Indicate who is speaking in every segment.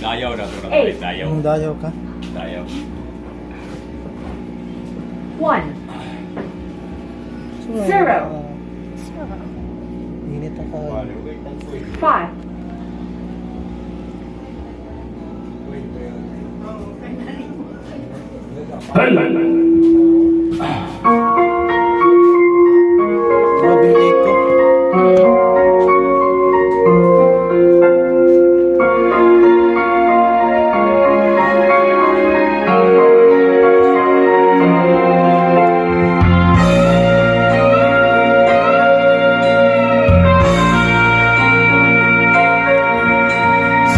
Speaker 1: Dayaw na ito.
Speaker 2: Eight.
Speaker 1: Dayaw.
Speaker 3: Kung dayaw ka.
Speaker 1: Dayaw.
Speaker 2: 1,
Speaker 3: So,
Speaker 2: 0,
Speaker 3: init ang kawan.
Speaker 2: 5,
Speaker 3: Grabe yung echo.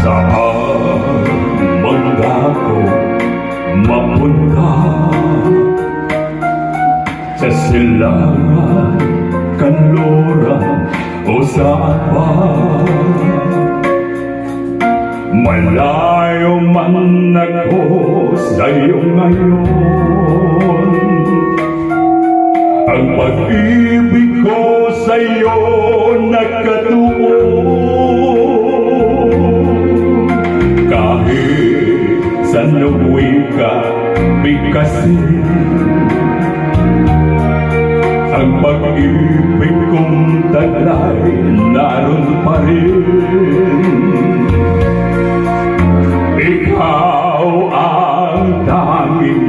Speaker 4: Saan man ako mapunta, sa silangan, kanluran o saan pa, malayo man ako sa'yo ngayon, ang pag-ibig ko sa'yo nakatuon. Kahit sa nuwi ka bigkasin, ang pag-ibig kong taglay naroon pa rin. Ikaw ang tanging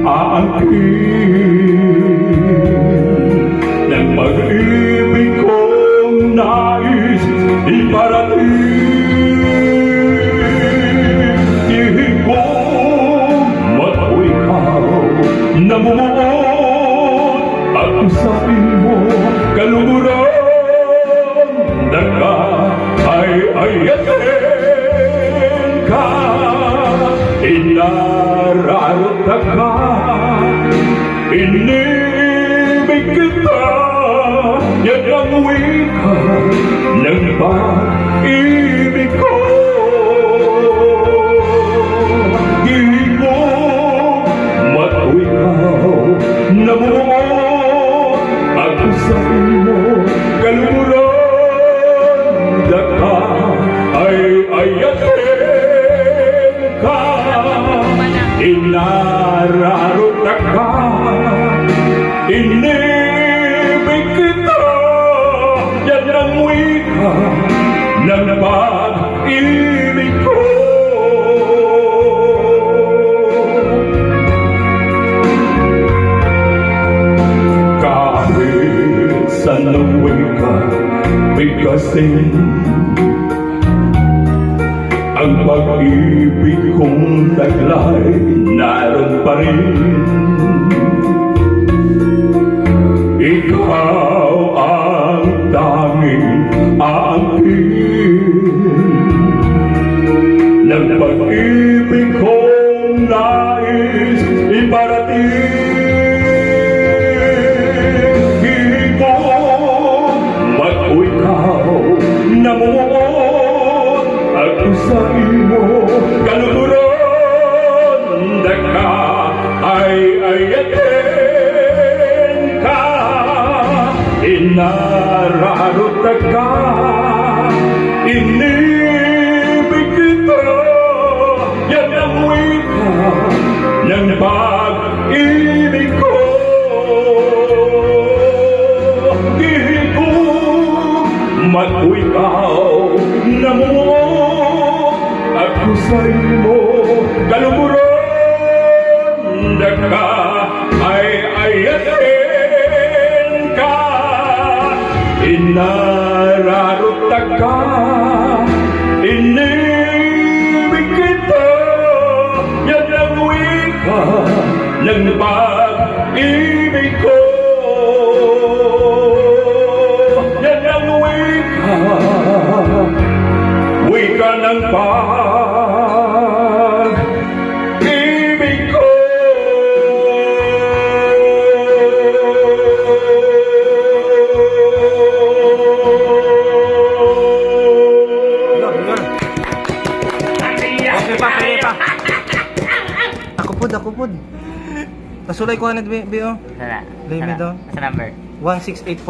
Speaker 4: aangkin ng pag-ibig kong nais iparating. Namumuot at usapin mo kalumuran daga ay ayatin ka, inararata ka, inibig kita, yan ang wika ng pag-ibig ko. Namumuot at usapin mo kalumuran daga ay ayatin ka, inararota ka, inibig kita, yan ang wika ng pag-ibig ko. Sa nuwi ka bigkasin, ang pag-ibig kong taglay naroon pa rin. Ikaw ang tanging aangkin ng pag-ibig kong nais iparating. Namumuot at usain mo kalumuran daga ay ayatin ka, inararota ka, inibig kita, yan ang wika ng pag-ibig ko. At ikaw namumuot at usain mo kalumuran daga ay ayatin ka, inararota ka, inibig kita, yan ang wika ng pag-ibig ko. Wika ng pag-ibig ko.
Speaker 3: Okay pa, kaya pa. Ako po. Pasulay ko na, Bio.
Speaker 5: Sana.
Speaker 3: Limit daw.
Speaker 5: Sa number.
Speaker 3: 1684.